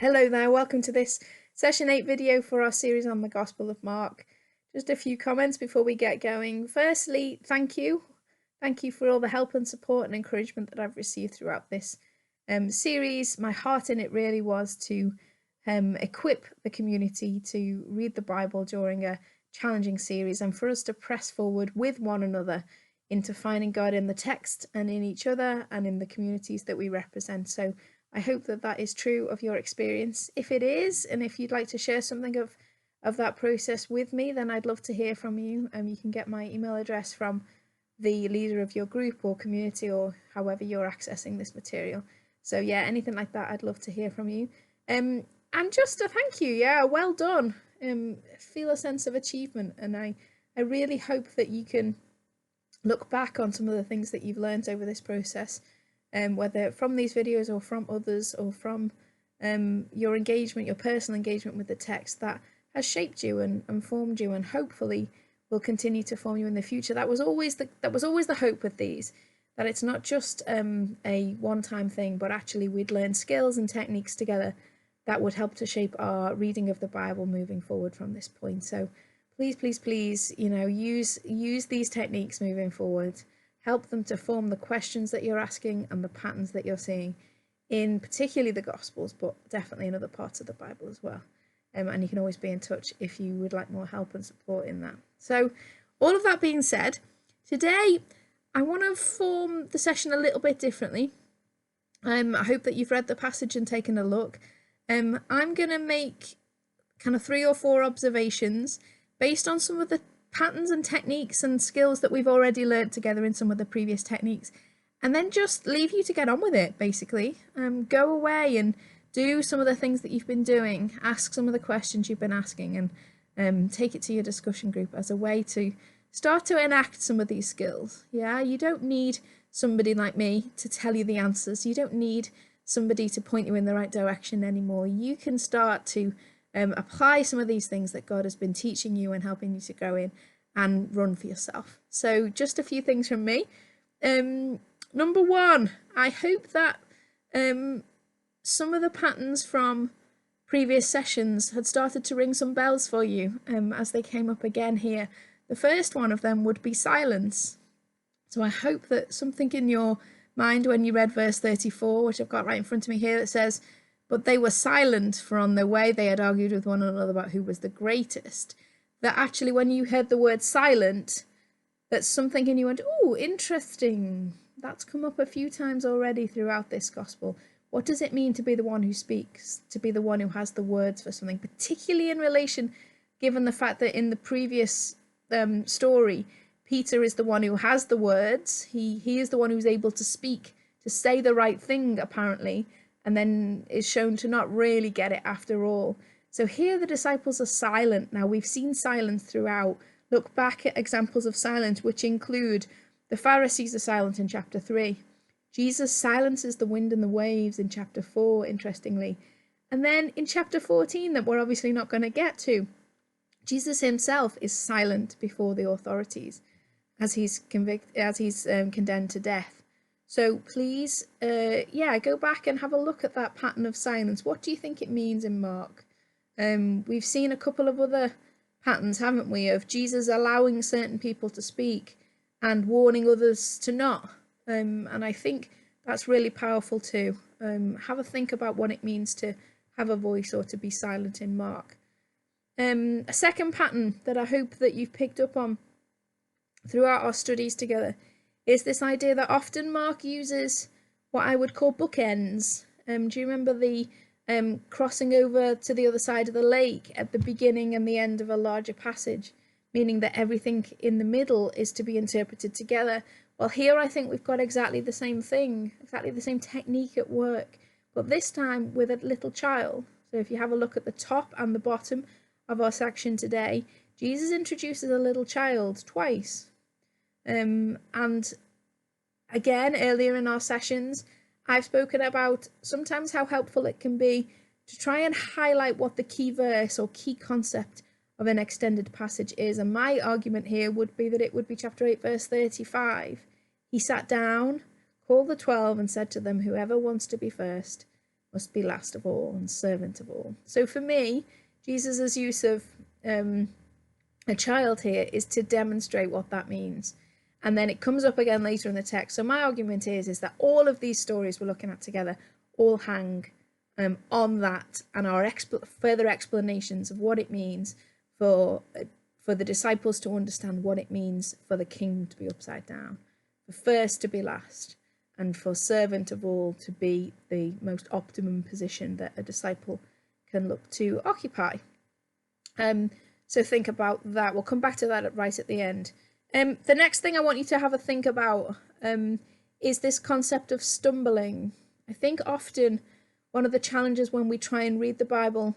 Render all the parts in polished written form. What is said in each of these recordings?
Hello there, welcome to this session 8 video for our series on the Gospel of Mark. Just a few comments before we get going. Firstly, thank you. Thank you for all the help and support and encouragement that I've received throughout this series. My heart in it really was to equip the community to read the Bible during a challenging series and for us to press forward with one another into finding God in the text and in each other and in the communities that we represent. So I hope that that is true of your experience. If it is, and if you'd like to share something of that process with me, then I'd love to hear from you. You can get my email address from the leader of your group or community or however you're accessing this material. So yeah, anything like that, I'd love to hear from you. And just a thank you. Yeah, well done. Feel a sense of achievement, and I really hope that you can look back on some of the things that you've learned over this process, whether from these videos or from others or from your engagement, your personal engagement with the text that has shaped you and formed you, and hopefully will continue to form you in the future. That was always the hope with these, that it's not just a one-time thing, but actually we'd learn skills and techniques together that would help to shape our reading of the Bible moving forward from this point. So please, use these techniques moving forward. Help them to form the questions that you're asking and the patterns that you're seeing in particularly the Gospels, but definitely in other parts of the Bible as well. And you can always be in touch if you would like more help and support in that. So all of that being said, today I want to form the session a little bit differently. I hope that you've read the passage and taken a look. I'm going to make kind of 3 or 4 observations based on some of the patterns and techniques and skills that we've already learned together in some of the previous techniques, and then just leave you to get on with it, basically. Go away and do some of the things that you've been doing, ask some of the questions you've been asking, and take it to your discussion group as a way to start to enact some of these skills. Yeah, you don't need somebody like me to tell you the answers. You don't need somebody to point you in the right direction anymore. You can start to apply some of these things that God has been teaching you and helping you to grow in and run for yourself. So just a few things from me. Number 1, I hope that some of the patterns from previous sessions had started to ring some bells for you as they came up again here. The first one of them would be silence. So I hope that something in your mind when you read verse 34, which I've got right in front of me here, that says, "But they were silent, for on their way they had argued with one another about who was the greatest," that actually when you heard the word silent, that something in you went, "Oh, interesting. That's come up a few times already throughout this gospel. What does it mean to be the one who speaks, to be the one who has the words for something?" Particularly in relation, given the fact that in the previous story, Peter is the one who has the words. He is the one who's able to speak, to say the right thing, apparently, and then is shown to not really get it after all. So here the disciples are silent. Now, we've seen silence throughout. Look back at examples of silence, which include the Pharisees are silent in chapter 3. Jesus silences the wind and the waves in chapter 4, interestingly. And then in chapter 14, that we're obviously not going to get to, Jesus himself is silent before the authorities as he's condemned to death. So please, go back and have a look at that pattern of silence. What do you think it means in Mark? We've seen a couple of other patterns, haven't we, of Jesus allowing certain people to speak and warning others to not. And I think that's really powerful too. Have a think about what it means to have a voice or to be silent in Mark. A second pattern that I hope that you've picked up on throughout our studies together is this idea that often Mark uses what I would call bookends. Do you remember the crossing over to the other side of the lake at the beginning and the end of a larger passage, meaning that everything in the middle is to be interpreted together? Well, here I think we've got exactly the same thing, exactly the same technique at work, but this time with a little child. So if you have a look at the top and the bottom of our section today, Jesus introduces a little child twice. And again, earlier in our sessions, I've spoken about sometimes how helpful it can be to try and highlight what the key verse or key concept of an extended passage is. And my argument here would be that it would be chapter 8, verse 35. He sat down, called the 12, and said to them, "Whoever wants to be first must be last of all and servant of all. So for me, Jesus's use of a child here is to demonstrate what that means. And then it comes up again later in the text. So my argument is that all of these stories we're looking at together all hang on that and are further explanations of what it means for the disciples to understand what it means for the kingdom to be upside down, for first to be last, and for servant of all to be the most optimum position that a disciple can look to occupy. So think about that. We'll come back to that right at the end. The next thing I want you to have a think about is this concept of stumbling. I think often one of the challenges when we try and read the Bible,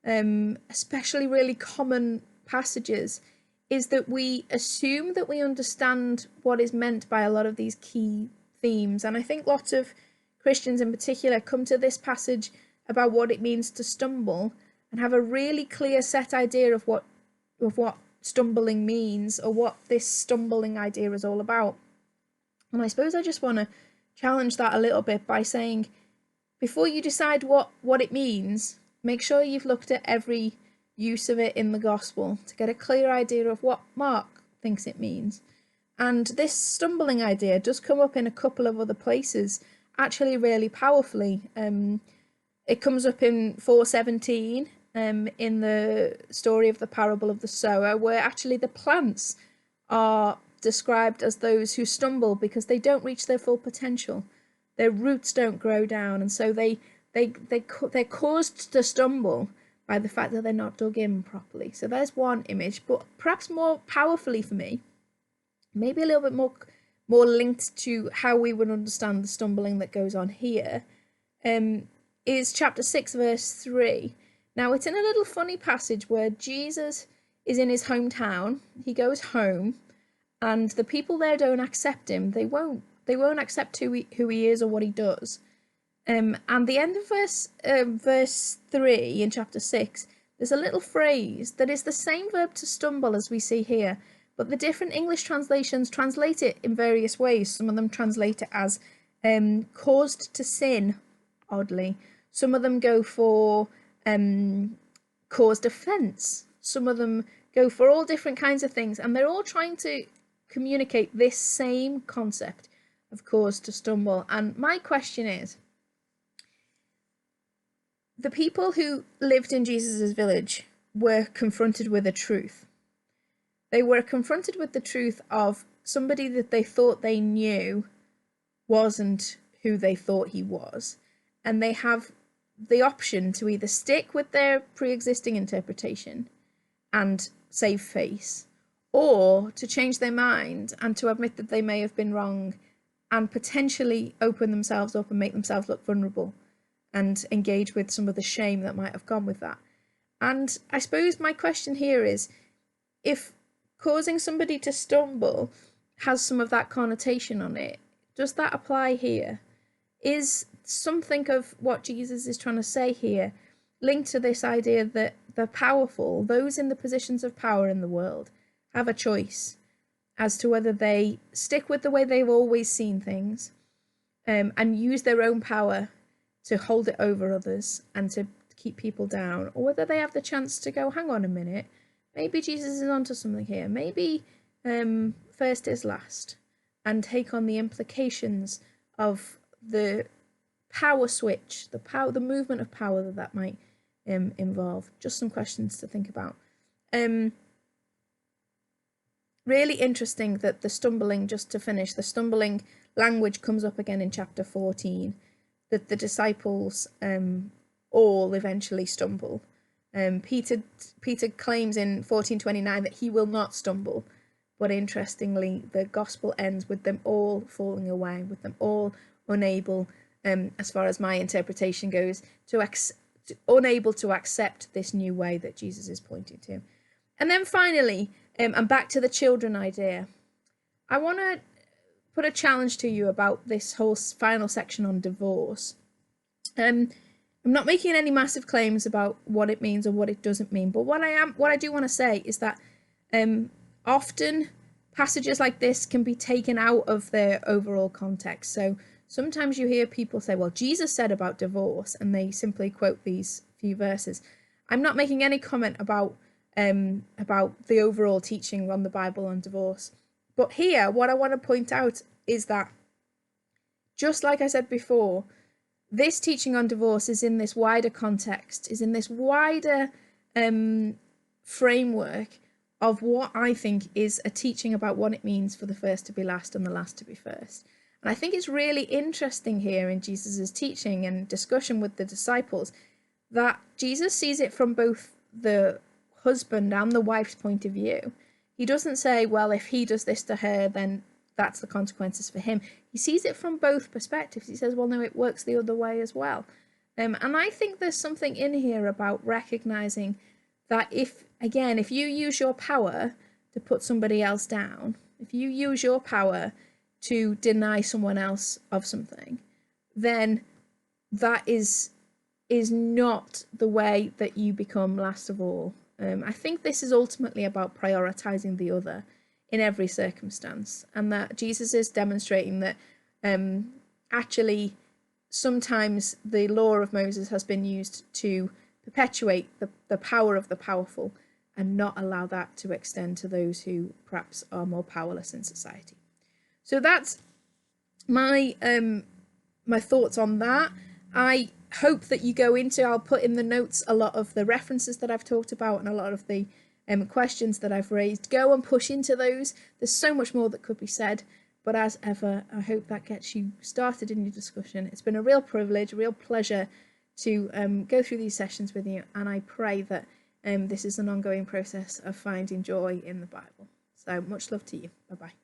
especially really common passages, is that we assume that we understand what is meant by a lot of these key themes. And I think lots of Christians in particular come to this passage about what it means to stumble and have a really clear set idea of what stumbling means, or what this stumbling idea is all about. And I suppose I just want to challenge that a little bit by saying, before you decide what it means, make sure you've looked at every use of it in the gospel to get a clear idea of what Mark thinks it means. And this stumbling idea does come up in a couple of other places, actually really powerfully. It comes up in 4:17 in the story of the parable of the sower, where actually the plants are described as those who stumble because they don't reach their full potential. Their roots don't grow down, and so they're caused to stumble by the fact that they're not dug in properly. So there's one image, but perhaps more powerfully for me, maybe a little bit more linked to how we would understand the stumbling that goes on here, is chapter 6 verse 3. Now it's in a little funny passage where Jesus is in his hometown. He goes home, and the people there don't accept him. They won't accept who he is or what he does. And the end of verse 3 in chapter 6, there's a little phrase that is the same verb to stumble as we see here, but the different English translations translate it in various ways. Some of them translate it as caused to sin, oddly. Some of them go for caused offence. Some of them go for all different kinds of things, and they're all trying to communicate this same concept of cause to stumble. And my question is, the people who lived in Jesus's village were confronted with a truth. They were confronted with the truth of somebody that they thought they knew wasn't who they thought he was, and they have the option to either stick with their pre-existing interpretation and save face, or to change their mind and to admit that they may have been wrong and potentially open themselves up and make themselves look vulnerable and engage with some of the shame that might have gone with that. And I suppose my question here is, if causing somebody to stumble has some of that connotation on it, does that apply here? Is something of what Jesus is trying to say here linked to this idea that the powerful, those in the positions of power in the world, have a choice as to whether they stick with the way they've always seen things and use their own power to hold it over others and to keep people down, or whether they have the chance to go, hang on a minute, maybe Jesus is onto something here. Maybe first is last, and take on the implications of the power switch, the movement of power that might involve. Just some questions to think about. Really interesting that the stumbling, just to finish, the stumbling language comes up again in chapter 14, that the disciples all eventually stumble. Peter claims in 14:29 that he will not stumble, but interestingly, the gospel ends with them all falling away, with them all unable, as far as my interpretation goes, unable to accept this new way that Jesus is pointing to. And then finally, and back to the children idea, I want to put a challenge to you about this whole final section on divorce. I'm not making any massive claims about what it means or what it doesn't mean, but what I do want to say is that often passages like this can be taken out of their overall context. So sometimes you hear people say, well, Jesus said about divorce, and they simply quote these few verses. I'm not making any comment about the overall teaching on the Bible on divorce. But here, what I want to point out is that, just like I said before, this teaching on divorce is in this wider context, is in this wider framework of what I think is a teaching about what it means for the first to be last and the last to be first. And I think it's really interesting here in Jesus's teaching and discussion with the disciples that Jesus sees it from both the husband and the wife's point of view. He doesn't say, well, if he does this to her, then that's the consequences for him. He sees it from both perspectives. He says, well, no, it works the other way as well. And I think there's something in here about recognizing that if you use your power to put somebody else down, if you use your power to deny someone else of something, then that is not the way that you become last of all. I think this is ultimately about prioritizing the other in every circumstance, and that Jesus is demonstrating that actually sometimes the law of Moses has been used to perpetuate the power of the powerful and not allow that to extend to those who perhaps are more powerless in society. So that's my my thoughts on that. I hope that you go into, I'll put in the notes a lot of the references that I've talked about and a lot of the questions that I've raised. Go and push into those. There's so much more that could be said, but as ever, I hope that gets you started in your discussion. It's been a real privilege, a real pleasure to go through these sessions with you, and I pray that this is an ongoing process of finding joy in the Bible. So much love to you. Bye-bye.